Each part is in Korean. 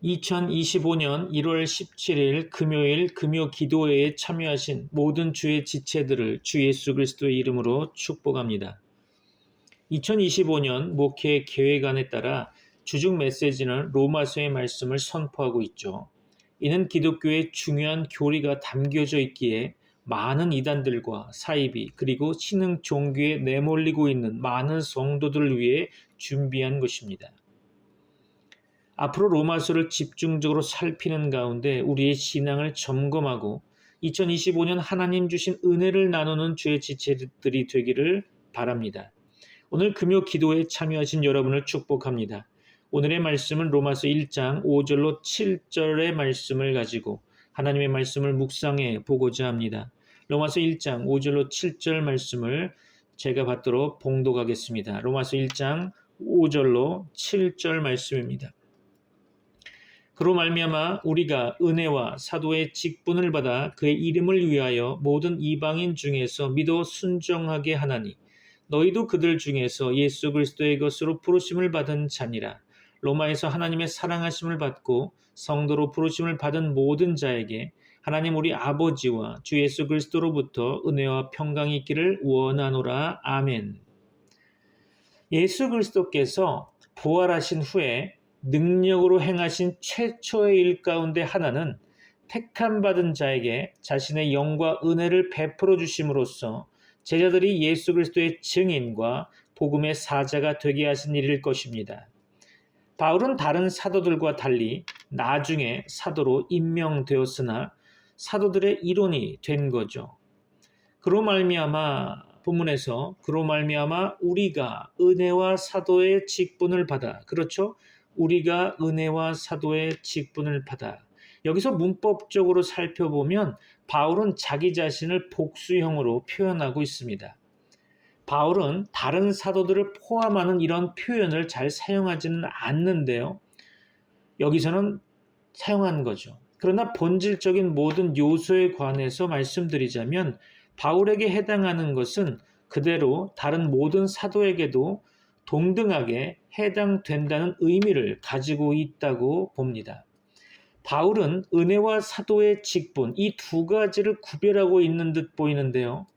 2025년 1월 17일 금요일 금요 기도회에 참여하신 모든 주의 지체들을 주 예수 그리스도의 이름으로 축복합니다. 2025년 목회 계획안에 따라 주중 메시지는 로마서의 말씀을 선포하고 있죠. 이는 기독교의 중요한 교리가 담겨져 있기에 많은 이단들과 사이비 그리고 신흥 종교에 내몰리고 있는 많은 성도들을 위해 준비한 것입니다. 앞으로 로마서를 집중적으로 살피는 가운데 우리의 신앙을 점검하고 2025년 하나님 주신 은혜를 나누는 주의 지체들이 되기를 바랍니다. 오늘 금요 기도에 참여하신 여러분을 축복합니다. 오늘의 말씀은 로마서 1장 5절로 7절의 말씀을 가지고 하나님의 말씀을 묵상해 보고자 합니다. 로마서 1장 5절로 7절 말씀을 제가 받도록 봉독하겠습니다. 로마서 1장 5절로 7절 말씀입니다. 그로 말미암아 우리가 은혜와 사도의 직분을 받아 그의 이름을 위하여 모든 이방인 중에서 믿어 순종하게 하나니 너희도 그들 중에서 예수 그리스도의 것으로 부르심을 받은 자니라. 로마에서 하나님의 사랑하심을 받고 성도로 부르심을 받은 모든 자에게 하나님 우리 아버지와 주 예수 그리스도로부터 은혜와 평강이 있기를 원하노라. 아멘. 예수 그리스도께서 부활하신 후에 능력으로 행하신 최초의 일 가운데 하나는 택함받은 자에게 자신의 영과 은혜를 베풀어 주심으로써 제자들이 예수 그리스도의 증인과 복음의 사자가 되게 하신 일일 것입니다. 바울은 다른 사도들과 달리 나중에 사도로 임명되었으나 사도들의 일원이 된 거죠. 그로 말미암아 본문에서 그로 말미암아 우리가 은혜와 사도의 직분을 받아 그렇죠? 우리가 은혜와 사도의 직분을 받아 여기서 문법적으로 살펴보면 바울은 자기 자신을 복수형으로 표현하고 있습니다. 바울은 다른 사도들을 포함하는 이런 표현을 잘 사용하지는 않는데요. 여기서는 사용한 거죠. 그러나 본질적인 모든 요소에 관해서 말씀드리자면 바울에게 해당하는 것은 그대로 다른 모든 사도에게도 동등하게 해당된다는 의미를 가지고 있다고 봅니다. 바울은 은혜와 사도의 직분, 이 두 가지를 구별하고 있는 듯 보이는데요.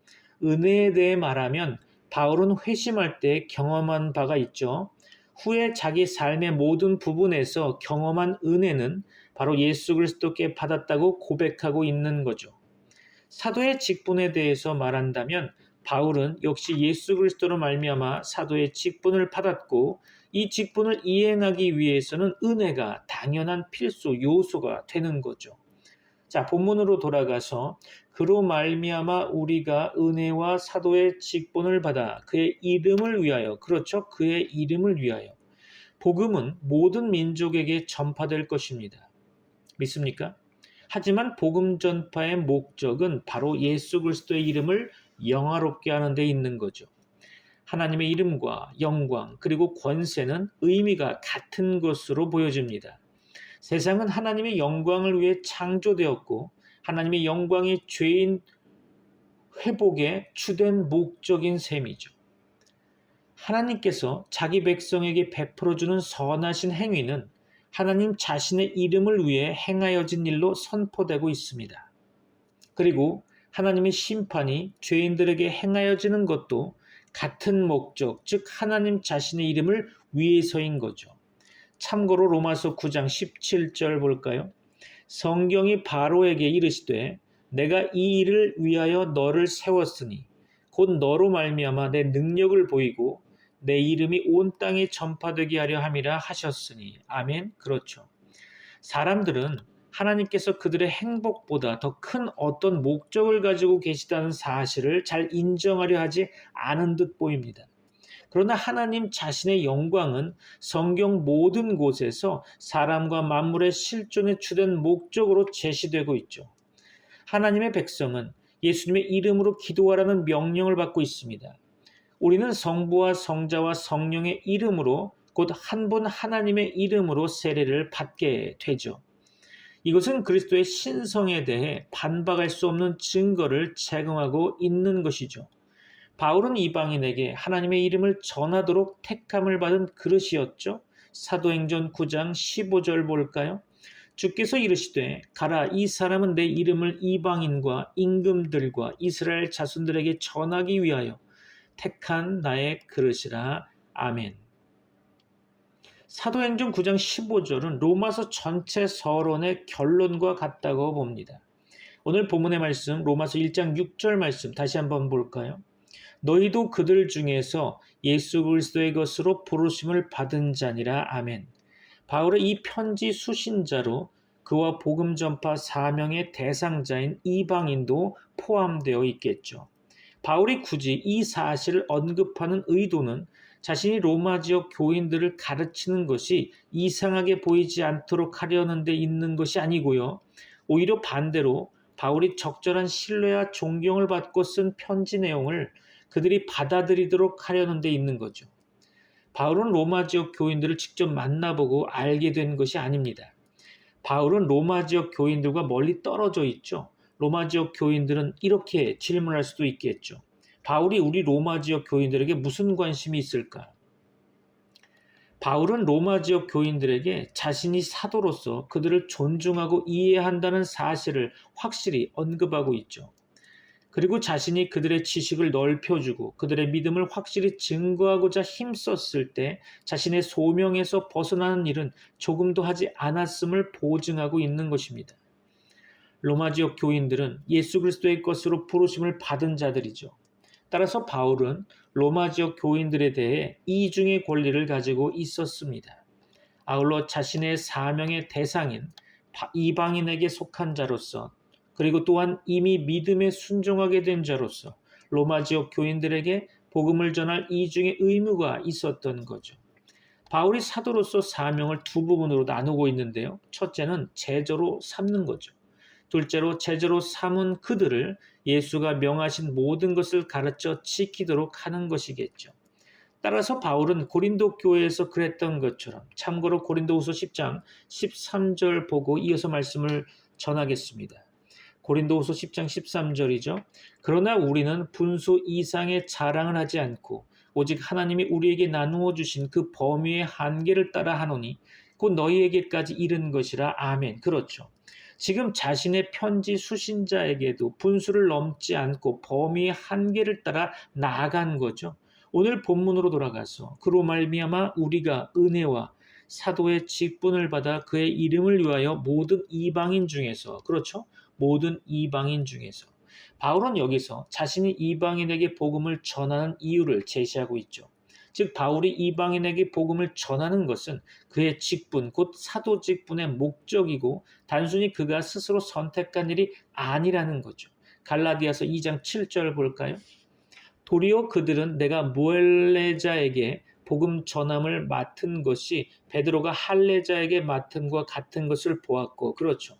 은혜에 대해 말하면 바울은 회심할 때 경험한 바가 있죠. 후에 자기 삶의 모든 부분에서 경험한 은혜는 바로 예수 그리스도께 받았다고 고백하고 있는 거죠. 사도의 직분에 대해서 말한다면 바울은 역시 예수 그리스도로 말미암아 사도의 직분을 받았고 이 직분을 이행하기 위해서는 은혜가 당연한 필수 요소가 되는 거죠. 자, 본문으로 돌아가서 그로 말미암아 우리가 은혜와 사도의 직분을 받아 그의 이름을 위하여 그렇죠. 그의 이름을 위하여 복음은 모든 민족에게 전파될 것입니다. 믿습니까? 하지만 복음 전파의 목적은 바로 예수 그리스도의 이름을 영화롭게 하는 데 있는 거죠. 하나님의 이름과 영광 그리고 권세는 의미가 같은 것으로 보여집니다. 세상은 하나님의 영광을 위해 창조되었고 하나님의 영광이 죄인 회복의 주된 목적인 셈이죠. 하나님께서 자기 백성에게 베풀어주는 선하신 행위는 하나님 자신의 이름을 위해 행하여진 일로 선포되고 있습니다. 그리고 하나님의 심판이 죄인들에게 행하여지는 것도 같은 목적, 즉 하나님 자신의 이름을 위해서인 거죠. 참고로 로마서 9장 17절 볼까요? 성경이 바로에게 이르시되 내가 이 일을 위하여 너를 세웠으니 곧 너로 말미암아 내 능력을 보이고 내 이름이 온 땅에 전파되게 하려 함이라 하셨으니. 아멘. 그렇죠. 사람들은 하나님께서 그들의 행복보다 더 큰 어떤 목적을 가지고 계시다는 사실을 잘 인정하려 하지 않은 듯 보입니다. 그러나 하나님 자신의 영광은 성경 모든 곳에서 사람과 만물의 실존의 주된 목적으로 제시되고 있죠. 하나님의 백성은 예수님의 이름으로 기도하라는 명령을 받고 있습니다. 우리는 성부와 성자와 성령의 이름으로 곧 한 분 하나님의 이름으로 세례를 받게 되죠. 이것은 그리스도의 신성에 대해 반박할 수 없는 증거를 제공하고 있는 것이죠. 바울은 이방인에게 하나님의 이름을 전하도록 택함을 받은 그릇이었죠. 사도행전 9장 15절 볼까요? 주께서 이르시되 가라, 이 사람은 내 이름을 이방인과 임금들과 이스라엘 자손들에게 전하기 위하여 택한 나의 그릇이라. 아멘. 사도행전 9장 15절은 로마서 전체 서론의 결론과 같다고 봅니다. 오늘 본문의 말씀 로마서 1장 6절 말씀 다시 한번 볼까요? 너희도 그들 중에서 예수 그리스도의 것으로 부르심을 받은 자니라. 아멘. 바울의 이 편지 수신자로 그와 복음 전파 사명의 대상자인 이방인도 포함되어 있겠죠. 바울이 굳이 이 사실을 언급하는 의도는 자신이 로마 지역 교인들을 가르치는 것이 이상하게 보이지 않도록 하려는 데 있는 것이 아니고요. 오히려 반대로 바울이 적절한 신뢰와 존경을 받고 쓴 편지 내용을 그들이 받아들이도록 하려는 데 있는 거죠. 바울은 로마 지역 교인들을 직접 만나보고 알게 된 것이 아닙니다. 바울은 로마 지역 교인들과 멀리 떨어져 있죠. 로마 지역 교인들은 이렇게 질문할 수도 있겠죠. 바울이 우리 로마 지역 교인들에게 무슨 관심이 있을까? 바울은 로마 지역 교인들에게 자신이 사도로서 그들을 존중하고 이해한다는 사실을 확실히 언급하고 있죠. 그리고 자신이 그들의 지식을 넓혀주고 그들의 믿음을 확실히 증거하고자 힘썼을 때 자신의 소명에서 벗어나는 일은 조금도 하지 않았음을 보증하고 있는 것입니다. 로마 지역 교인들은 예수 그리스도의 것으로 부르심을 받은 자들이죠. 따라서 바울은 로마 지역 교인들에 대해 이중의 권리를 가지고 있었습니다. 아울러 자신의 사명의 대상인 이방인에게 속한 자로서 그리고 또한 이미 믿음에 순종하게 된 자로서 로마 지역 교인들에게 복음을 전할 이중의 의무가 있었던 거죠. 바울이 사도로서 사명을 두 부분으로 나누고 있는데요. 첫째는 제자로 삼는 거죠. 둘째로 제자로 삼은 그들을 예수가 명하신 모든 것을 가르쳐 지키도록 하는 것이겠죠. 따라서 바울은 고린도 교회에서 그랬던 것처럼, 참고로 고린도후서 10장 13절 보고 이어서 말씀을 전하겠습니다. 고린도후서 10장 13절이죠. 그러나 우리는 분수 이상의 자랑을 하지 않고 오직 하나님이 우리에게 나누어 주신 그 범위의 한계를 따라 하노니 곧 너희에게까지 이른 것이라. 아멘. 그렇죠. 지금 자신의 편지 수신자에게도 분수를 넘지 않고 범위의 한계를 따라 나아간 거죠. 오늘 본문으로 돌아가서 그로 말미암아 우리가 은혜와 사도의 직분을 받아 그의 이름을 위하여 모든 이방인 중에서, 그렇죠? 모든 이방인 중에서. 바울은 여기서 자신이 이방인에게 복음을 전하는 이유를 제시하고 있죠. 즉 바울이 이방인에게 복음을 전하는 것은 그의 직분, 곧 사도 직분의 목적이고 단순히 그가 스스로 선택한 일이 아니라는 거죠. 갈라디아서 2장 7절 볼까요? 도리어 그들은 내가 무엘레자에게 복음 전함을 맡은 것이 베드로가 할례자에게 맡음과 같은 것을 보았고, 그렇죠.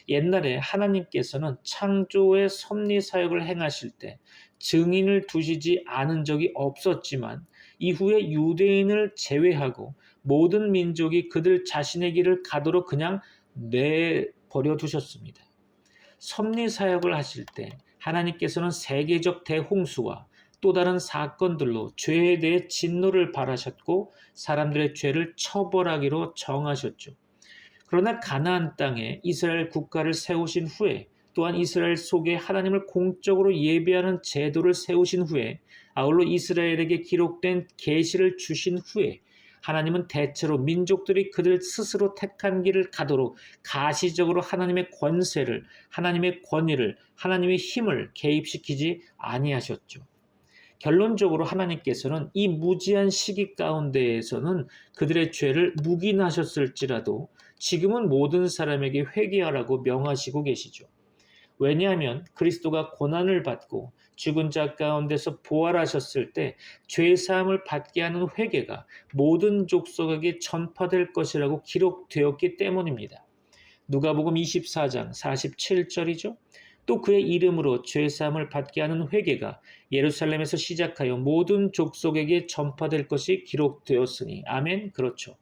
옛날에 하나님께서는 창조의 섭리 사역을 행하실 때 증인을 두시지 않은 적이 없었지만 이후에 유대인을 제외하고 모든 민족이 그들 자신의 길을 가도록 그냥 내버려 두셨습니다. 섭리 사역을 하실 때 하나님께서는 세계적 대홍수와 또 다른 사건들로 죄에 대해 진노를 발하셨고 사람들의 죄를 처벌하기로 정하셨죠. 그러나 가나안 땅에 이스라엘 국가를 세우신 후에 또한 이스라엘 속에 하나님을 공적으로 예배하는 제도를 세우신 후에 아울러 이스라엘에게 기록된 계시를 주신 후에 하나님은 대체로 민족들이 그들 스스로 택한 길을 가도록 가시적으로 하나님의 권세를, 하나님의 권위를, 하나님의 힘을 개입시키지 아니하셨죠. 결론적으로 하나님께서는 이 무지한 시기 가운데에서는 그들의 죄를 묵인하셨을지라도 지금은 모든 사람에게 회개하라고 명하시고 계시죠. 왜냐하면 그리스도가 고난을 받고 죽은 자 가운데서 부활하셨을 때 죄사함을 받게 하는 회개가 모든 족속에게 전파될 것이라고 기록되었기 때문입니다. 누가복음 24장 47절이죠. 또 그의 이름으로 죄사함을 받게 하는 회개가 예루살렘에서 시작하여 모든 족속에게 전파될 것이 기록되었으니. 아멘. 그렇죠.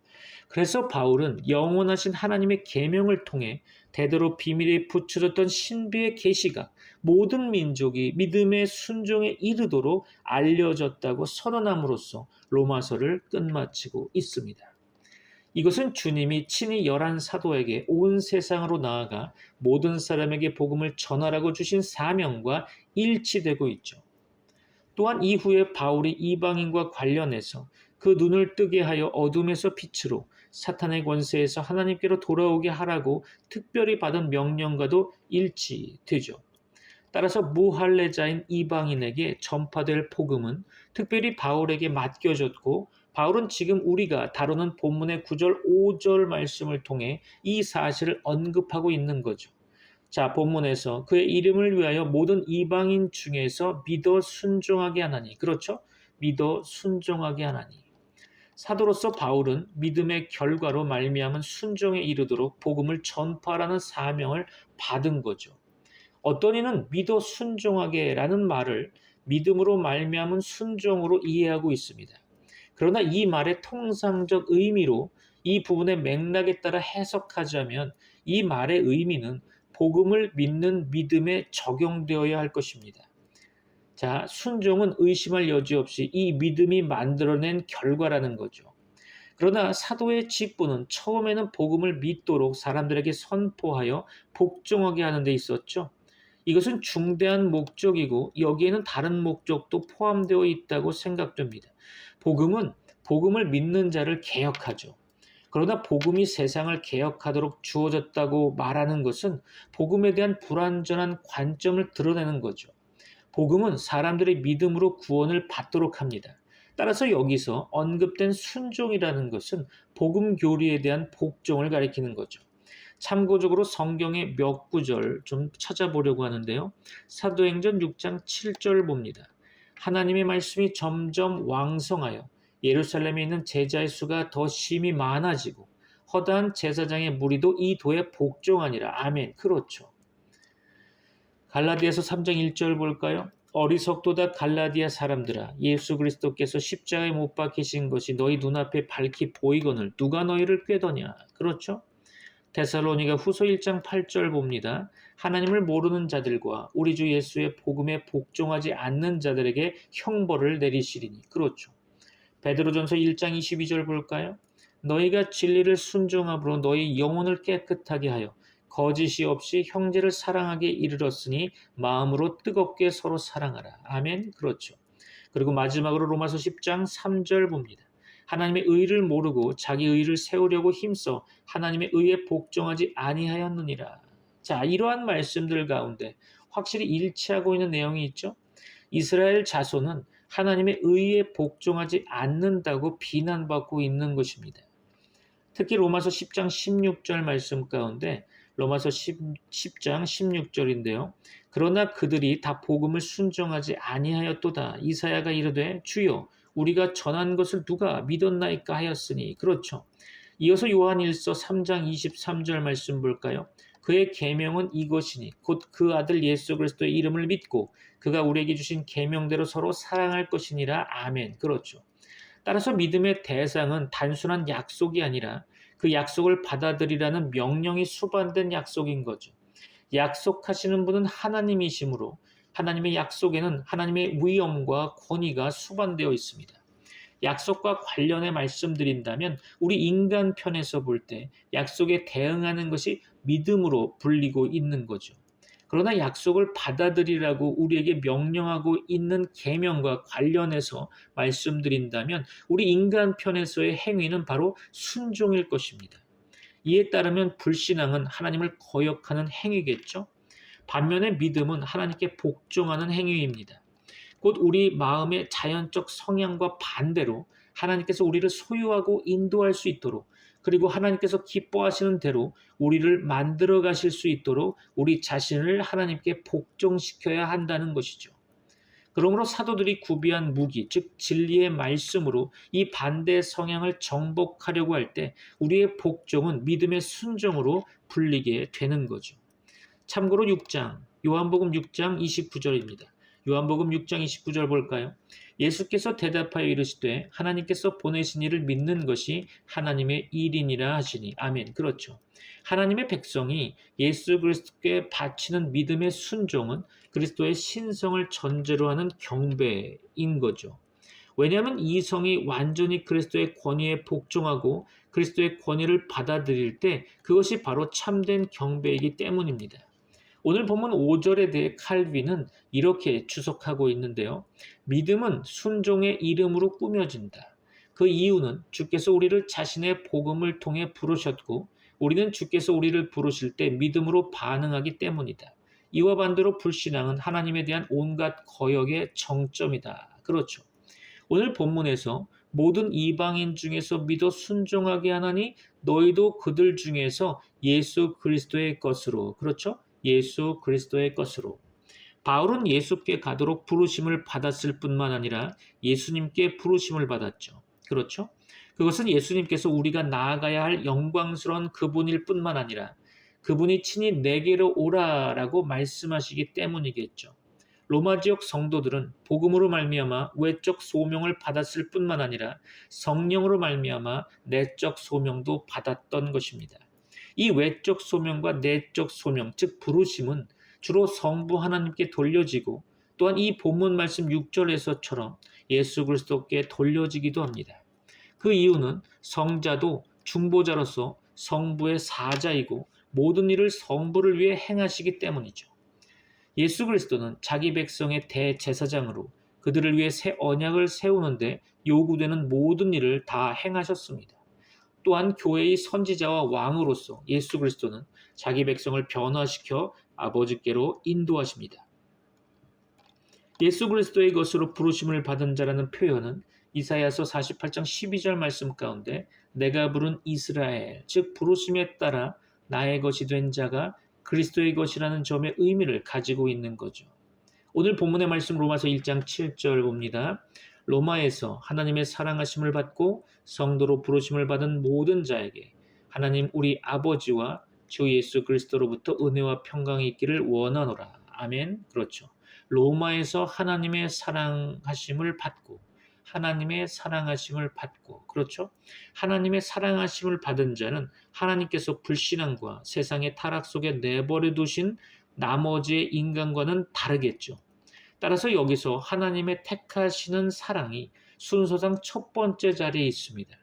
그래서 바울은 영원하신 하나님의 계명을 통해 대대로 비밀에 붙여졌던 신비의 계시가 모든 민족이 믿음의 순종에 이르도록 알려졌다고 선언함으로써 로마서를 끝마치고 있습니다. 이것은 주님이 친히 11 사도에게 온 세상으로 나아가 모든 사람에게 복음을 전하라고 주신 사명과 일치되고 있죠. 또한 이후에 바울이 이방인과 관련해서 그 눈을 뜨게 하여 어둠에서 빛으로 사탄의 권세에서 하나님께로 돌아오게 하라고 특별히 받은 명령과도 일치되죠. 따라서 무할례자인 이방인에게 전파될 복음은 특별히 바울에게 맡겨졌고, 바울은 지금 우리가 다루는 본문의 9절, 5절 말씀을 통해 이 사실을 언급하고 있는 거죠. 자, 본문에서 그의 이름을 위하여 모든 이방인 중에서 믿어 순종하게 하나니. 그렇죠? 믿어 순종하게 하나니. 사도로서 바울은 믿음의 결과로 말미암은 순종에 이르도록 복음을 전파하라는 사명을 받은 거죠. 어떤 이는 믿어 순종하게라는 말을 믿음으로 말미암은 순종으로 이해하고 있습니다. 그러나 이 말의 통상적 의미로 이 부분의 맥락에 따라 해석하자면 이 말의 의미는 복음을 믿는 믿음에 적용되어야 할 것입니다. 자, 순종은 의심할 여지 없이 이 믿음이 만들어낸 결과라는 거죠. 그러나 사도의 직분은 처음에는 복음을 믿도록 사람들에게 선포하여 복종하게 하는 데 있었죠. 이것은 중대한 목적이고 여기에는 다른 목적도 포함되어 있다고 생각됩니다. 복음은 복음을 믿는 자를 개혁하죠. 그러나 복음이 세상을 개혁하도록 주어졌다고 말하는 것은 복음에 대한 불완전한 관점을 드러내는 거죠. 복음은 사람들의 믿음으로 구원을 받도록 합니다. 따라서 여기서 언급된 순종이라는 것은 복음 교리에 대한 복종을 가리키는 거죠. 참고적으로 성경의 몇 구절 좀 찾아보려고 하는데요. 사도행전 6장 7절 봅니다. 하나님의 말씀이 점점 왕성하여 예루살렘에 있는 제자의 수가 더 심히 많아지고 허다한 제사장의 무리도 이 도에 복종하니라. 아멘. 그렇죠. 갈라디아서 3장 1절 볼까요? 어리석도다 갈라디아 사람들아, 예수 그리스도께서 십자가에 못 박히신 것이 너희 눈앞에 밝히 보이거늘 누가 너희를 꾀더냐. 그렇죠? 데살로니가 후서 1장 8절 봅니다. 하나님을 모르는 자들과 우리 주 예수의 복음에 복종하지 않는 자들에게 형벌을 내리시리니. 그렇죠. 베드로전서 1장 22절 볼까요? 너희가 진리를 순종함으로 너희 영혼을 깨끗하게 하여 거짓이 없이 형제를 사랑하게 이르렀으니 마음으로 뜨겁게 서로 사랑하라. 아멘. 그렇죠. 그리고 마지막으로 로마서 10장 3절 봅니다. 하나님의 의를 모르고 자기 의를 세우려고 힘써 하나님의 의에 복종하지 아니하였느니라. 자, 이러한 말씀들 가운데 확실히 일치하고 있는 내용이 있죠. 이스라엘 자손은 하나님의 의에 복종하지 않는다고 비난받고 있는 것입니다. 특히 로마서 10장 16절 말씀 가운데 로마서 10장 16절인데요. 그러나 그들이 다 복음을 순종하지 아니하였도다. 이사야가 이르되 주여 우리가 전한 것을 누가 믿었나이까 하였으니. 그렇죠. 이어서 요한일서 3장 23절 말씀 볼까요? 그의 계명은 이것이니 곧 그 아들 예수 그리스도의 이름을 믿고 그가 우리에게 주신 계명대로 서로 사랑할 것이니라. 아멘. 그렇죠. 따라서 믿음의 대상은 단순한 약속이 아니라 그 약속을 받아들이라는 명령이 수반된 약속인 거죠. 약속하시는 분은 하나님이시므로 하나님의 약속에는 하나님의 위엄과 권위가 수반되어 있습니다. 약속과 관련해 말씀드린다면 우리 인간 편에서 볼 때 약속에 대응하는 것이 믿음으로 불리고 있는 거죠. 그러나 약속을 받아들이라고 우리에게 명령하고 있는 계명과 관련해서 말씀드린다면 우리 인간 편에서의 행위는 바로 순종일 것입니다. 이에 따르면 불신앙은 하나님을 거역하는 행위겠죠. 반면에 믿음은 하나님께 복종하는 행위입니다. 곧 우리 마음의 자연적 성향과 반대로 하나님께서 우리를 소유하고 인도할 수 있도록, 그리고 하나님께서 기뻐하시는 대로 우리를 만들어 가실 수 있도록 우리 자신을 하나님께 복종시켜야 한다는 것이죠. 그러므로 사도들이 구비한 무기, 즉 진리의 말씀으로 이 반대 성향을 정복하려고 할 때 우리의 복종은 믿음의 순종으로 불리게 되는 거죠. 참고로 요한복음 6장 29절입니다. 요한복음 6장 29절 볼까요? 예수께서 대답하여 이르시되 하나님께서 보내신 이를 믿는 것이 하나님의 일이니라 하시니. 아멘. 그렇죠. 하나님의 백성이 예수 그리스도께 바치는 믿음의 순종은 그리스도의 신성을 전제로 하는 경배인 거죠. 왜냐하면 이 성이 완전히 그리스도의 권위에 복종하고 그리스도의 권위를 받아들일 때 그것이 바로 참된 경배이기 때문입니다. 오늘 본문 5절에 대해 칼빈은 이렇게 추석하고 있는데요. 믿음은 순종의 이름으로 꾸며진다. 그 이유는 주께서 우리를 자신의 복음을 통해 부르셨고 우리는 주께서 우리를 부르실 때 믿음으로 반응하기 때문이다. 이와 반대로 불신앙은 하나님에 대한 온갖 거역의 정점이다. 그렇죠. 오늘 본문에서 모든 이방인 중에서 믿어 순종하게 하나니 너희도 그들 중에서 예수 그리스도의 것으로, 그렇죠? 예수 그리스도의 것으로. 바울은 예수께 가도록 부르심을 받았을 뿐만 아니라 예수님께 부르심을 받았죠. 그렇죠? 그것은 예수님께서 우리가 나아가야 할 영광스러운 그분일 뿐만 아니라 그분이 친히 내게로 오라라고 말씀하시기 때문이겠죠. 로마 지역 성도들은 복음으로 말미암아 외적 소명을 받았을 뿐만 아니라 성령으로 말미암아 내적 소명도 받았던 것입니다. 이 외적 소명과 내적 소명, 즉 부르심은 주로 성부 하나님께 돌려지고 또한 이 본문 말씀 6절에서처럼 예수 그리스도께 돌려지기도 합니다. 그 이유는 성자도 중보자로서 성부의 사자이고 모든 일을 성부를 위해 행하시기 때문이죠. 예수 그리스도는 자기 백성의 대제사장으로 그들을 위해 새 언약을 세우는데 요구되는 모든 일을 다 행하셨습니다. 또한 교회의 선지자와 왕으로서 예수 그리스도는 자기 백성을 변화시켜 아버지께로 인도하십니다. 예수 그리스도의 것으로 부르심을 받은 자라는 표현은 이사야서 48장 12절 말씀 가운데 내가 부른 이스라엘, 즉 부르심에 따라 나의 것이 된 자가 그리스도의 것이라는 점의 의미를 가지고 있는 거죠. 오늘 본문의 말씀 로마서 1장 7절 봅니다. 로마에서 하나님의 사랑하심을 받고 성도로 부르심을 받은 모든 자에게 하나님 우리 아버지와 주 예수 그리스도로부터 은혜와 평강이 있기를 원하노라. 아멘. 그렇죠. 로마에서 하나님의 사랑하심을 받고 하나님의 사랑하심을 받고 그렇죠. 하나님의 사랑하심을 받은 자는 하나님께서 불신앙과 세상의 타락 속에 내버려 두신 나머지의 인간과는 다르겠죠. 따라서 여기서 하나님의 택하시는 사랑이 순서상 첫 번째 자리에 있습니다.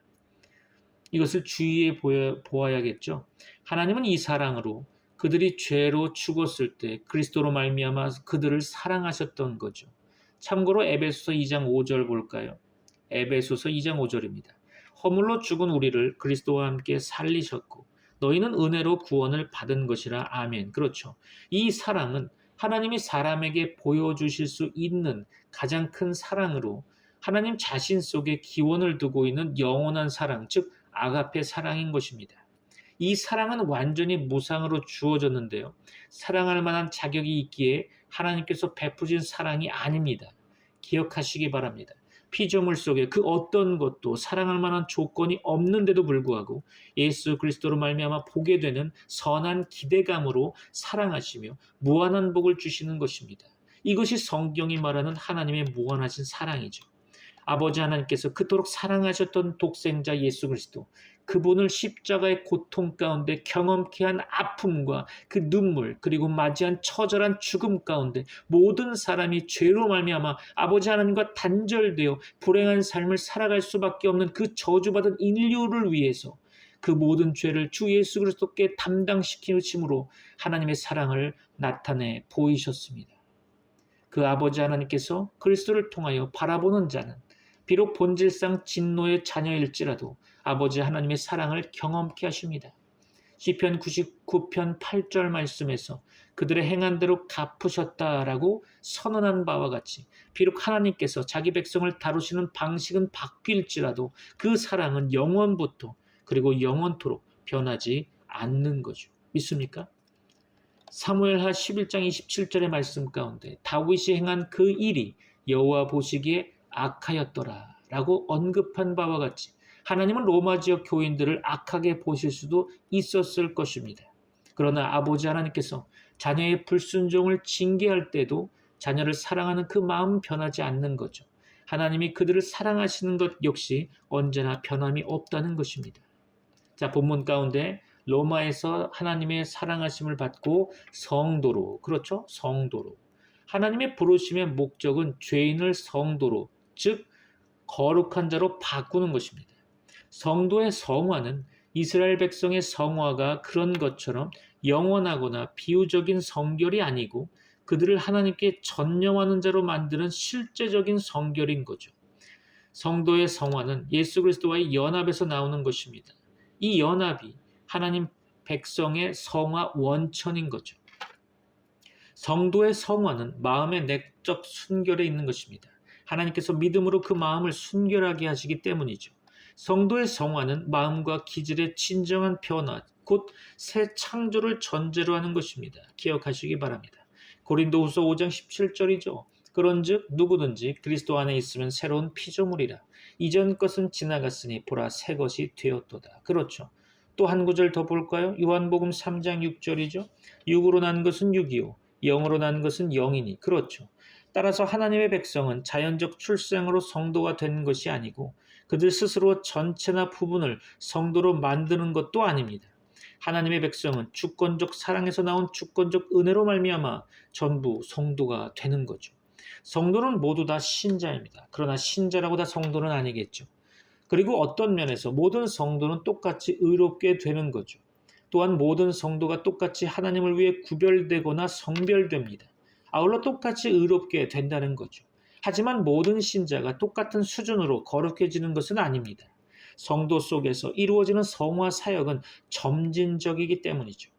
이것을 주의해 보아야겠죠. 하나님은 이 사랑으로 그들이 죄로 죽었을 때 그리스도로 말미암아 그들을 사랑하셨던 거죠. 참고로 에베소서 2장 5절 볼까요? 에베소서 2장 5절입니다. 허물로 죽은 우리를 그리스도와 함께 살리셨고 너희는 은혜로 구원을 받은 것이라. 아멘. 그렇죠. 이 사랑은 하나님이 사람에게 보여주실 수 있는 가장 큰 사랑으로 하나님 자신 속에 기원을 두고 있는 영원한 사랑, 즉 아가페 사랑인 것입니다. 이 사랑은 완전히 무상으로 주어졌는데요. 사랑할 만한 자격이 있기에 하나님께서 베푸신 사랑이 아닙니다. 기억하시기 바랍니다. 피조물 속에 그 어떤 것도 사랑할 만한 조건이 없는데도 불구하고 예수 그리스도로 말미암아 보게 되는 선한 기대감으로 사랑하시며 무한한 복을 주시는 것입니다. 이것이 성경이 말하는 하나님의 무한하신 사랑이죠. 아버지 하나님께서 그토록 사랑하셨던 독생자 예수 그리스도, 그분을 십자가의 고통 가운데 경험케 한 아픔과 그 눈물, 그리고 맞이한 처절한 죽음 가운데 모든 사람이 죄로 말미암아 아버지 하나님과 단절되어 불행한 삶을 살아갈 수밖에 없는 그 저주받은 인류를 위해서 그 모든 죄를 주 예수 그리스도께 담당시키심으로 하나님의 사랑을 나타내 보이셨습니다. 그 아버지 하나님께서 그리스도를 통하여 바라보는 자는 비록 본질상 진노의 자녀일지라도 아버지 하나님의 사랑을 경험케 하십니다. 시편 99편 8절 말씀에서 그들의 행한 대로 갚으셨다라고 선언한 바와 같이 비록 하나님께서 자기 백성을 다루시는 방식은 바뀔지라도 그 사랑은 영원부터 그리고 영원토록 변하지 않는 거죠. 믿습니까? 사무엘하 11장 27절의 말씀 가운데 다윗이 행한 그 일이 여호와 보시기에 악하였더라 라고 언급한 바와 같이 하나님은 로마 지역 교인들을 악하게 보실 수도 있었을 것입니다. 그러나 아버지 하나님께서 자녀의 불순종을 징계할 때도 자녀를 사랑하는 그 마음 변하지 않는 거죠. 하나님이 그들을 사랑하시는 것 역시 언제나 변함이 없다는 것입니다. 자, 본문 가운데 로마에서 하나님의 사랑하심을 받고 성도로, 그렇죠? 성도로. 하나님의 부르심의 목적은 죄인을 성도로, 즉 거룩한 자로 바꾸는 것입니다. 성도의 성화는 이스라엘 백성의 성화가 그런 것처럼 영원하거나 비유적인 성결이 아니고 그들을 하나님께 전념하는 자로 만드는 실제적인 성결인 거죠. 성도의 성화는 예수 그리스도와의 연합에서 나오는 것입니다. 이 연합이 하나님 백성의 성화 원천인 거죠. 성도의 성화는 마음의 내적 순결에 있는 것입니다. 하나님께서 믿음으로 그 마음을 순결하게 하시기 때문이죠. 성도의 성화는 마음과 기질의 진정한 변화, 곧 새 창조를 전제로 하는 것입니다. 기억하시기 바랍니다. 고린도후서 5장 17절이죠. 그런즉 누구든지 그리스도 안에 있으면 새로운 피조물이라. 이전 것은 지나갔으니 보라 새 것이 되었도다. 그렇죠. 또 한 구절 더 볼까요? 요한복음 3장 6절이죠. 육으로 난 것은 육이요 영으로 난 것은 영이니. 그렇죠. 따라서 하나님의 백성은 자연적 출생으로 성도가 된 것이 아니고 그들 스스로 전체나 부분을 성도로 만드는 것도 아닙니다. 하나님의 백성은 주권적 사랑에서 나온 주권적 은혜로 말미암아 전부 성도가 되는 거죠. 성도는 모두 다 신자입니다. 그러나 신자라고 다 성도는 아니겠죠. 그리고 어떤 면에서 모든 성도는 똑같이 의롭게 되는 거죠. 또한 모든 성도가 똑같이 하나님을 위해 구별되거나 성별됩니다. 아울러 똑같이 의롭게 된다는 거죠. 하지만 모든 신자가 똑같은 수준으로 거룩해지는 것은 아닙니다. 성도 속에서 이루어지는 성화 사역은 점진적이기 때문이죠.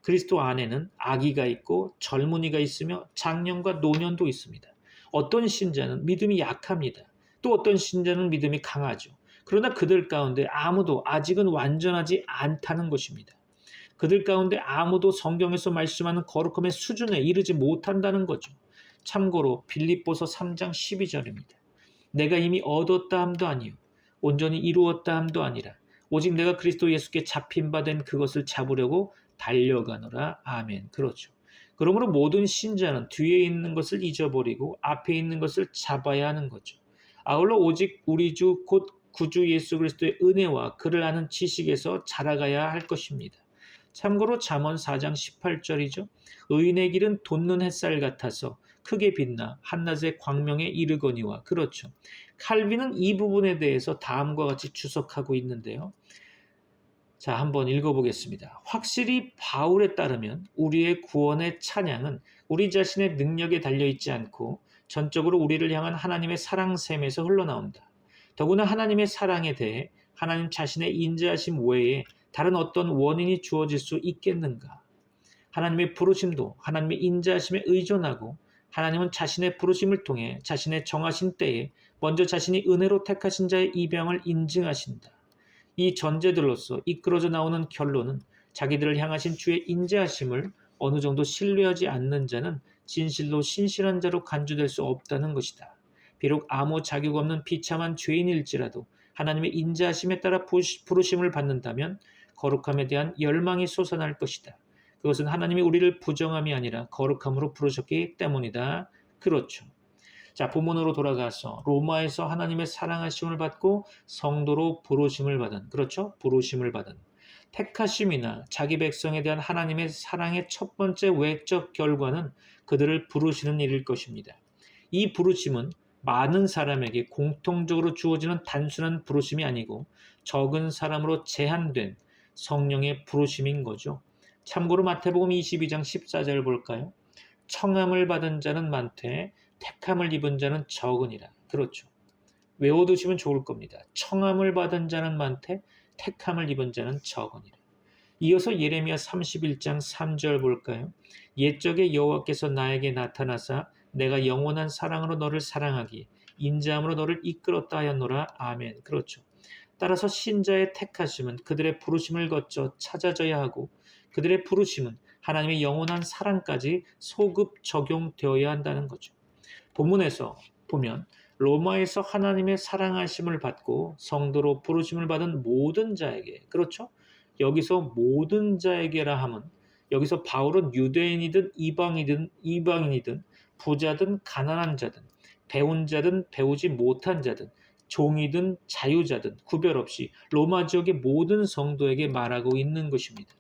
그리스도 안에는 아기가 있고 젊은이가 있으며 장년과 노년도 있습니다. 어떤 신자는 믿음이 약합니다. 또 어떤 신자는 믿음이 강하죠. 그러나 그들 가운데 아무도 아직은 완전하지 않다는 것입니다. 그들 가운데 아무도 성경에서 말씀하는 거룩함의 수준에 이르지 못한다는 거죠. 참고로 빌립보서 3장 12절입니다. 내가 이미 얻었다 함도 아니요 온전히 이루었다 함도 아니라 오직 내가 그리스도 예수께 잡힌 바 된 그것을 잡으려고 달려가노라. 아멘. 그렇죠. 그러므로 모든 신자는 뒤에 있는 것을 잊어버리고 앞에 있는 것을 잡아야 하는 거죠. 아울러 오직 우리 주 곧 구주 예수 그리스도의 은혜와 그를 아는 지식에서 자라가야 할 것입니다. 참고로 잠언 4장 18절이죠. 의인의 길은 돋는 햇살 같아서 크게 빛나 한낮의 광명에 이르거니와. 그렇죠. 칼빈은 이 부분에 대해서 다음과 같이 주석하고 있는데요. 자, 한번 읽어보겠습니다. 확실히 바울에 따르면 우리의 구원의 찬양은 우리 자신의 능력에 달려있지 않고 전적으로 우리를 향한 하나님의 사랑샘에서 흘러나온다. 더구나 하나님의 사랑에 대해 하나님 자신의 인자하심 외에 다른 어떤 원인이 주어질 수 있겠는가? 하나님의 부르심도 하나님의 인자하심에 의존하고 하나님은 자신의 부르심을 통해 자신의 정하신 때에 먼저 자신이 은혜로 택하신 자의 입양을 인증하신다. 이 전제들로서 이끌어져 나오는 결론은 자기들을 향하신 주의 인자하심을 어느 정도 신뢰하지 않는 자는 진실로 신실한 자로 간주될 수 없다는 것이다. 비록 아무 자격 없는 비참한 죄인일지라도 하나님의 인자하심에 따라 부르심을 받는다면 거룩함에 대한 열망이 솟아날 것이다. 그것은 하나님이 우리를 부정함이 아니라 거룩함으로 부르셨기 때문이다. 그렇죠. 자, 본문으로 돌아가서 로마에서 하나님의 사랑하심을 받고 성도로 부르심을 받은, 그렇죠? 부르심을 받은 택하심이나 자기 백성에 대한 하나님의 사랑의 첫 번째 외적 결과는 그들을 부르시는 일일 것입니다. 이 부르심은 많은 사람에게 공통적으로 주어지는 단순한 부르심이 아니고 적은 사람으로 제한된 성령의 부르심인 거죠. 참고로 마태복음 22장 14절 볼까요? 청함을 받은 자는 많되 택함을 입은 자는 적으니라. 그렇죠. 외워두시면 좋을 겁니다. 청함을 받은 자는 많되 택함을 입은 자는 적으니라. 이어서 예레미야 31장 3절 볼까요? 옛적에 여호와께서 나에게 나타나사 내가 영원한 사랑으로 너를 사랑하기 인자함으로 너를 이끌었다 하였노라. 아멘. 그렇죠. 따라서 신자의 택하심은 그들의 부르심을 거쳐 찾아져야 하고 그들의 부르심은 하나님의 영원한 사랑까지 소급 적용되어야 한다는 거죠. 본문에서 보면 로마에서 하나님의 사랑하심을 받고 성도로 부르심을 받은 모든 자에게, 그렇죠? 여기서 모든 자에게라 함은 여기서 바울은 유대인이든 이방인이든 부자든 가난한 자든 배운 자든 배우지 못한 자든 종이든 자유자든 구별 없이 로마 지역의 모든 성도에게 말하고 있는 것입니다.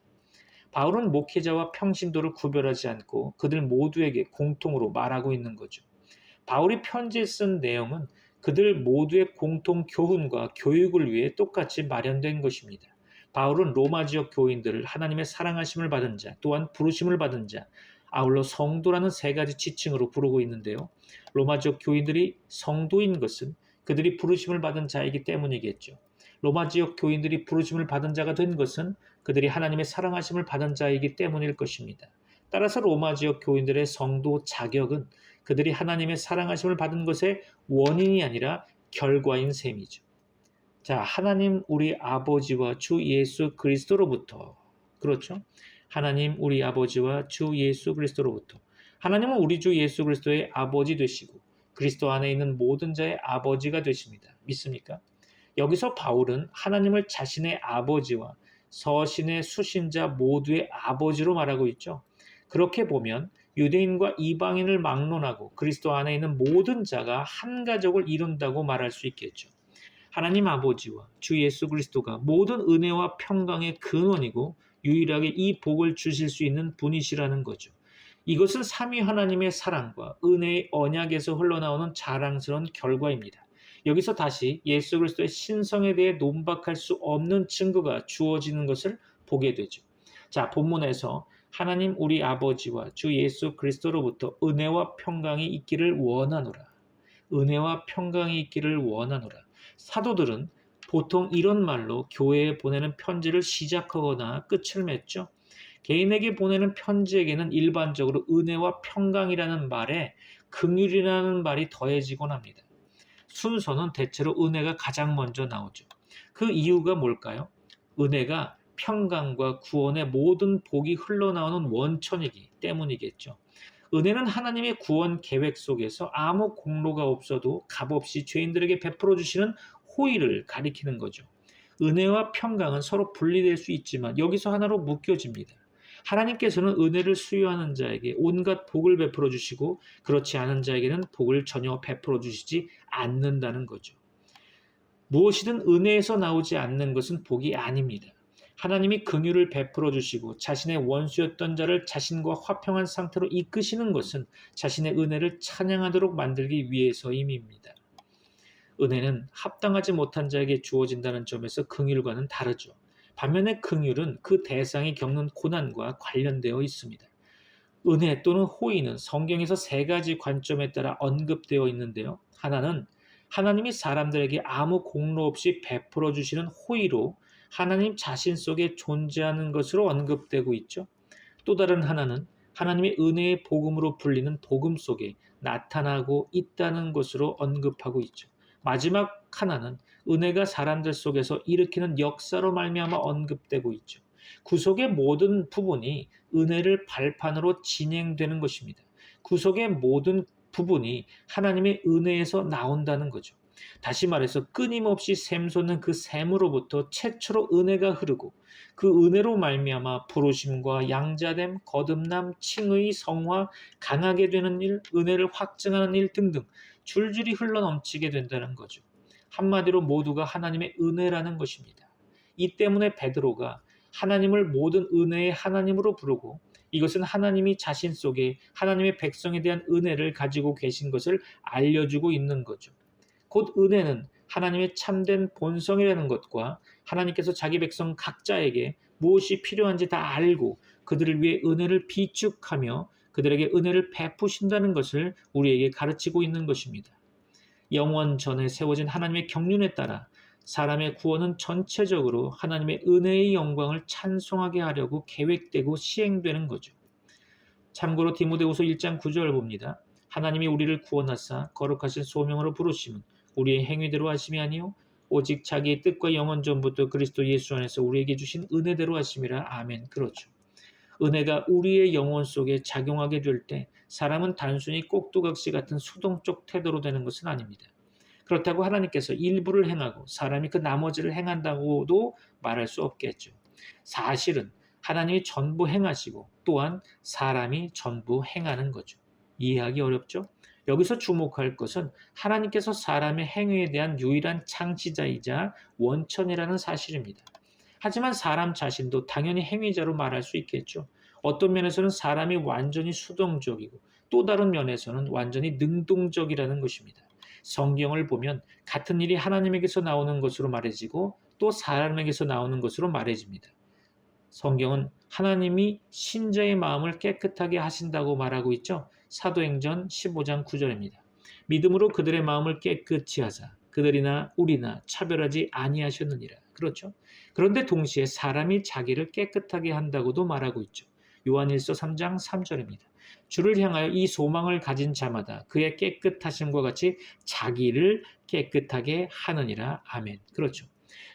바울은 목회자와 평신도를 구별하지 않고 그들 모두에게 공통으로 말하고 있는 거죠. 바울이 편지에 쓴 내용은 그들 모두의 공통 교훈과 교육을 위해 똑같이 마련된 것입니다. 바울은 로마 지역 교인들을 하나님의 사랑하심을 받은 자, 또한 부르심을 받은 자, 아울러 성도라는 세 가지 지칭으로 부르고 있는데요. 로마 지역 교인들이 성도인 것은 그들이 부르심을 받은 자이기 때문이겠죠. 로마 지역 교인들이 부르심을 받은 자가 된 것은 그들이 하나님의 사랑하심을 받은 자이기 때문일 것입니다. 따라서 로마 지역 교인들의 성도 자격은 그들이 하나님의 사랑하심을 받은 것의 원인이 아니라 결과인 셈이죠. 자, 하나님 우리 아버지와 주 예수 그리스도로부터, 그렇죠? 하나님 우리 아버지와 주 예수 그리스도로부터. 하나님은 우리 주 예수 그리스도의 아버지 되시고 그리스도 안에 있는 모든 자의 아버지가 되십니다. 믿습니까? 여기서 바울은 하나님을 자신의 아버지와 서신의 수신자 모두의 아버지로 말하고 있죠. 그렇게 보면 유대인과 이방인을 막론하고 그리스도 안에 있는 모든 자가 한 가족을 이룬다고 말할 수 있겠죠. 하나님 아버지와 주 예수 그리스도가 모든 은혜와 평강의 근원이고 유일하게 이 복을 주실 수 있는 분이시라는 거죠. 이것은 삼위 하나님의 사랑과 은혜의 언약에서 흘러나오는 자랑스러운 결과입니다. 여기서 다시 예수 그리스도의 신성에 대해 논박할 수 없는 증거가 주어지는 것을 보게 되죠. 자, 본문에서 하나님 우리 아버지와 주 예수 그리스도로부터 은혜와 평강이 있기를 원하노라. 은혜와 평강이 있기를 원하노라. 사도들은 보통 이런 말로 교회에 보내는 편지를 시작하거나 끝을 맺죠. 개인에게 보내는 편지에게는 일반적으로 은혜와 평강이라는 말에 긍휼이라는 말이 더해지곤 합니다. 순서는 대체로 은혜가 가장 먼저 나오죠. 그 이유가 뭘까요? 은혜가 평강과 구원의 모든 복이 흘러나오는 원천이기 때문이겠죠. 은혜는 하나님의 구원 계획 속에서 아무 공로가 없어도 값없이 죄인들에게 베풀어 주시는 호의를 가리키는 거죠. 은혜와 평강은 서로 분리될 수 있지만 여기서 하나로 묶여집니다. 하나님께서는 은혜를 수요하는 자에게 온갖 복을 베풀어 주시고 그렇지 않은 자에게는 복을 전혀 베풀어 주시지 않는다는 거죠. 무엇이든 은혜에서 나오지 않는 것은 복이 아닙니다. 하나님이 긍휼을 베풀어 주시고 자신의 원수였던 자를 자신과 화평한 상태로 이끄시는 것은 자신의 은혜를 찬양하도록 만들기 위해서임입니다. 은혜는 합당하지 못한 자에게 주어진다는 점에서 긍휼과는 다르죠. 반면에 긍휼은 그 대상이 겪는 고난과 관련되어 있습니다. 은혜 또는 호의는 성경에서 세 가지 관점에 따라 언급되어 있는데요. 하나는 하나님이 사람들에게 아무 공로 없이 베풀어 주시는 호의로 하나님 자신 속에 존재하는 것으로 언급되고 있죠. 또 다른 하나는 하나님의 은혜의 복음으로 불리는 복음 속에 나타나고 있다는 것으로 언급하고 있죠. 마지막 하나는 은혜가 사람들 속에서 일으키는 역사로 말미암아 언급되고 있죠. 구속의 모든 부분이 은혜를 발판으로 진행되는 것입니다. 구속의 모든 부분이 하나님의 은혜에서 나온다는 거죠. 다시 말해서 끊임없이 샘솟는 그 샘으로부터 최초로 은혜가 흐르고 그 은혜로 말미암아 부르심과 양자됨, 거듭남, 칭의, 성화, 강하게 되는 일, 은혜를 확증하는 일 등등 줄줄이 흘러넘치게 된다는 거죠. 한마디로 모두가 하나님의 은혜라는 것입니다. 이 때문에 베드로가 하나님을 모든 은혜의 하나님으로 부르고 이것은 하나님이 자신 속에 하나님의 백성에 대한 은혜를 가지고 계신 것을 알려주고 있는 거죠. 곧 은혜는 하나님의 참된 본성이라는 것과 하나님께서 자기 백성 각자에게 무엇이 필요한지 다 알고 그들을 위해 은혜를 비축하며 그들에게 은혜를 베푸신다는 것을 우리에게 가르치고 있는 것입니다. 영원 전에 세워진 하나님의 경륜에 따라 사람의 구원은 전체적으로 하나님의 은혜의 영광을 찬송하게 하려고 계획되고 시행되는 거죠. 참고로 디모데후서 1장 9절을 봅니다. 하나님이 우리를 구원하사 거룩하신 소명으로 부르심은 우리의 행위대로 하심이 아니요 오직 자기의 뜻과 영원 전부터 그리스도 예수 안에서 우리에게 주신 은혜대로 하심이라. 아멘. 그렇죠. 은혜가 우리의 영혼 속에 작용하게 될 때 사람은 단순히 꼭두각시 같은 수동적 태도로 되는 것은 아닙니다. 그렇다고 하나님께서 일부를 행하고 사람이 그 나머지를 행한다고도 말할 수 없겠죠. 사실은 하나님이 전부 행하시고 또한 사람이 전부 행하는 거죠. 이해하기 어렵죠? 여기서 주목할 것은 하나님께서 사람의 행위에 대한 유일한 창시자이자 원천이라는 사실입니다. 하지만 사람 자신도 당연히 행위자로 말할 수 있겠죠. 어떤 면에서는 사람이 완전히 수동적이고 또 다른 면에서는 완전히 능동적이라는 것입니다. 성경을 보면 같은 일이 하나님에게서 나오는 것으로 말해지고 또 사람에게서 나오는 것으로 말해집니다. 성경은 하나님이 신자의 마음을 깨끗하게 하신다고 말하고 있죠. 사도행전 15장 9절입니다. 믿음으로 그들의 마음을 깨끗이 하사 그들이나 우리나 차별하지 아니하셨느니라. 그렇죠. 그런데 동시에 사람이 자기를 깨끗하게 한다고도 말하고 있죠. 요한일서 3장 3절입니다. 주를 향하여 이 소망을 가진 자마다 그의 깨끗하심과 같이 자기를 깨끗하게 하느니라. 아멘. 그렇죠.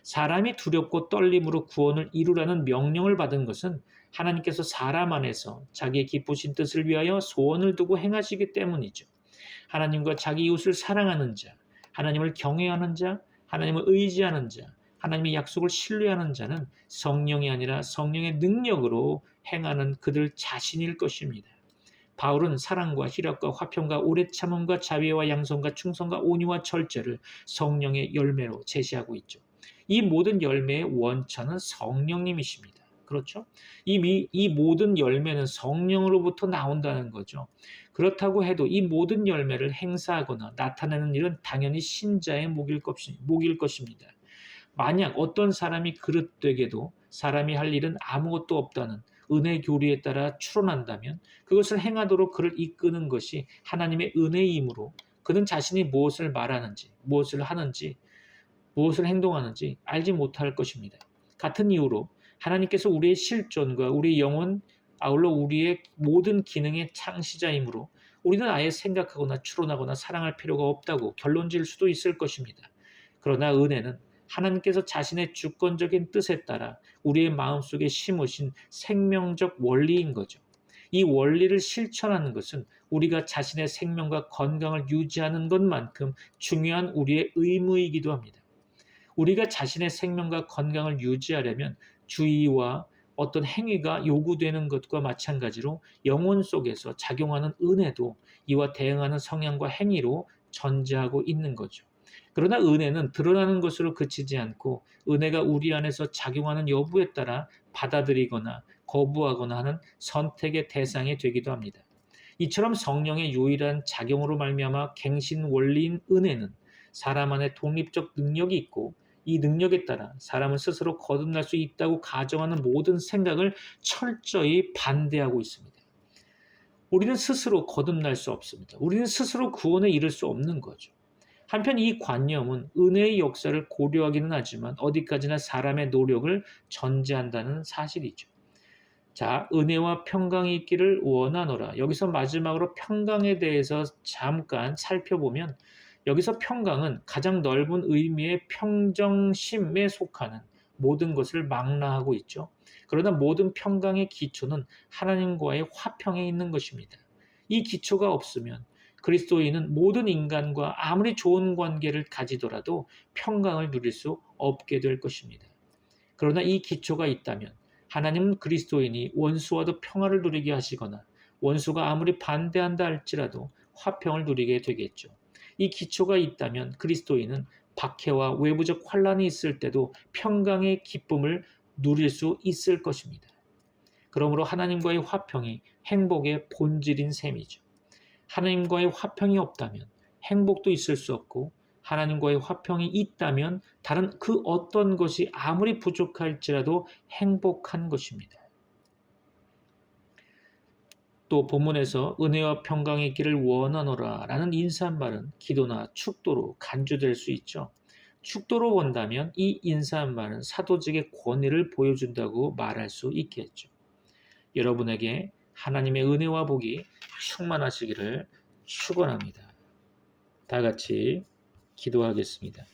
사람이 두렵고 떨림으로 구원을 이루라는 명령을 받은 것은 하나님께서 사람 안에서 자기의 기쁘신 뜻을 위하여 소원을 두고 행하시기 때문이죠. 하나님과 자기 이웃을 사랑하는 자, 하나님을 경외하는 자, 하나님을 의지하는 자, 하나님의 약속을 신뢰하는 자는 성령이 아니라 성령의 능력으로 행하는 그들 자신일 것입니다. 바울은 사랑과 희락과 화평과 오래 참음과 자비와 양선과 충성과 온유와 절제를 성령의 열매로 제시하고 있죠. 이 모든 열매의 원천은 성령님이십니다. 그렇죠? 이 모든 열매는 성령으로부터 나온다는 거죠. 그렇다고 해도 이 모든 열매를 행사하거나 나타내는 일은 당연히 신자의 몫일 것입니다. 만약 어떤 사람이 그릇되게도 사람이 할 일은 아무것도 없다는 은혜 교리에 따라 추론한다면 그것을 행하도록 그를 이끄는 것이 하나님의 은혜이므로 그는 자신이 무엇을 말하는지, 무엇을 하는지, 무엇을 행동하는지 알지 못할 것입니다. 같은 이유로 하나님께서 우리의 실존과 우리의 영혼, 아울러 우리의 모든 기능의 창시자이므로 우리는 아예 생각하거나 추론하거나 사랑할 필요가 없다고 결론 지을 수도 있을 것입니다. 그러나 은혜는 하나님께서 자신의 주권적인 뜻에 따라 우리의 마음속에 심으신 생명적 원리인 거죠. 이 원리를 실천하는 것은 우리가 자신의 생명과 건강을 유지하는 것만큼 중요한 우리의 의무이기도 합니다. 우리가 자신의 생명과 건강을 유지하려면 주의와 어떤 행위가 요구되는 것과 마찬가지로 영혼 속에서 작용하는 은혜도 이와 대응하는 성향과 행위로 전제하고 있는 거죠. 그러나 은혜는 드러나는 것으로 그치지 않고 은혜가 우리 안에서 작용하는 여부에 따라 받아들이거나 거부하거나 하는 선택의 대상이 되기도 합니다. 이처럼 성령의 유일한 작용으로 말미암아 갱신 원리인 은혜는 사람 안에 독립적 능력이 있고 이 능력에 따라 사람은 스스로 거듭날 수 있다고 가정하는 모든 생각을 철저히 반대하고 있습니다. 우리는 스스로 거듭날 수 없습니다. 우리는 스스로 구원에 이를 수 없는 거죠. 한편 이 관념은 은혜의 역사를 고려하기는 하지만 어디까지나 사람의 노력을 전제한다는 사실이죠. 자, 은혜와 평강이 있기를 원하노라. 여기서 마지막으로 평강에 대해서 잠깐 살펴보면 여기서 평강은 가장 넓은 의미의 평정심에 속하는 모든 것을 망라하고 있죠. 그러나 모든 평강의 기초는 하나님과의 화평에 있는 것입니다. 이 기초가 없으면 그리스도인은 모든 인간과 아무리 좋은 관계를 가지더라도 평강을 누릴 수 없게 될 것입니다. 그러나 이 기초가 있다면 하나님은 그리스도인이 원수와도 평화를 누리게 하시거나 원수가 아무리 반대한다 할지라도 화평을 누리게 되겠죠. 이 기초가 있다면 그리스도인은 박해와 외부적 환란이 있을 때도 평강의 기쁨을 누릴 수 있을 것입니다. 그러므로 하나님과의 화평이 행복의 본질인 셈이죠. 하나님과의 화평이 없다면 행복도 있을 수 없고 하나님과의 화평이 있다면 다른 그 어떤 것이 아무리 부족할지라도 행복한 것입니다. 또 본문에서 은혜와 평강의 길을 원하노라 라는 인사말은 기도나 축도로 간주될 수 있죠. 축도로 본다면 이 인사말은 사도직의 권위를 보여준다고 말할 수 있겠죠. 여러분에게 하나님의 은혜와 복이 충만하시기를 축원합니다. 다 같이 기도하겠습니다.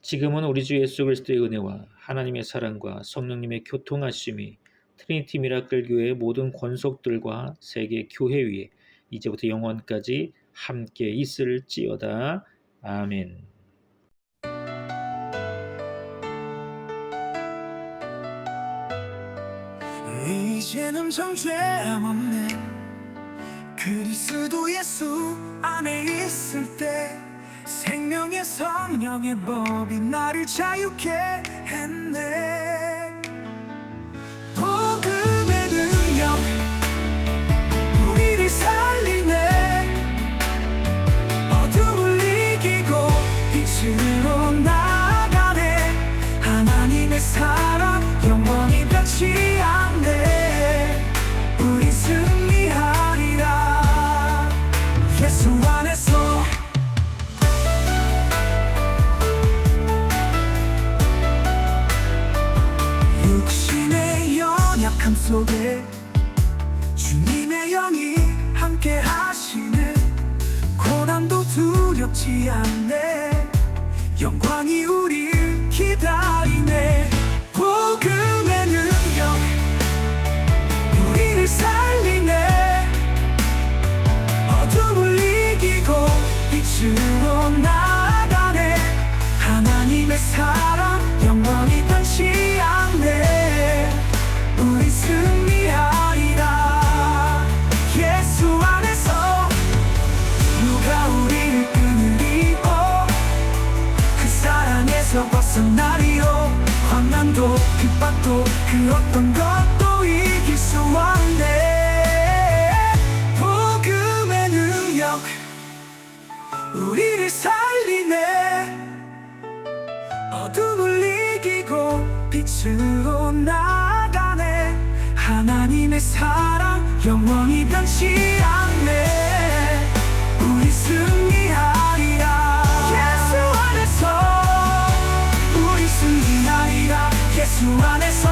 지금은 우리 주 예수 그리스도의 은혜와 하나님의 사랑과 성령님의 교통하심이 트리니티 미라클 교회의 모든 권속들과 세계 교회 위에 이제부터 영원까지 함께 있을지어다. 아멘. 이제는 정죄 없네 그리스도 예수 안에 있을 때 생명의 성령의 법이 나를 자유케 했네. 복음의 능력 우리를 살리네. 어둠을 삶 속에 주님의 영이 함께 하시네. 고난도 두렵지 않네. 영광이 우릴 기다리네. 복음의 능력 우리를 살리네. 어둠을 이기고 빛으로 나아가네. 하나님의 사랑 영원히 변치 않네. 우리 승리하리라. 예수 안에서 누가 우리를 끊으리오. 그 사랑에서 벗어나리오. 환난도 핍박도 그 어떤 것도 이길 수 없네. 복음의 능력 우리를 살리네. 어둠을 이기고 빛으로 나아가네. 하나님의 사랑 영원히 변치 않네. 우리 승리하리라. 예수 안에서 우리 승리하리라. 예수 안에서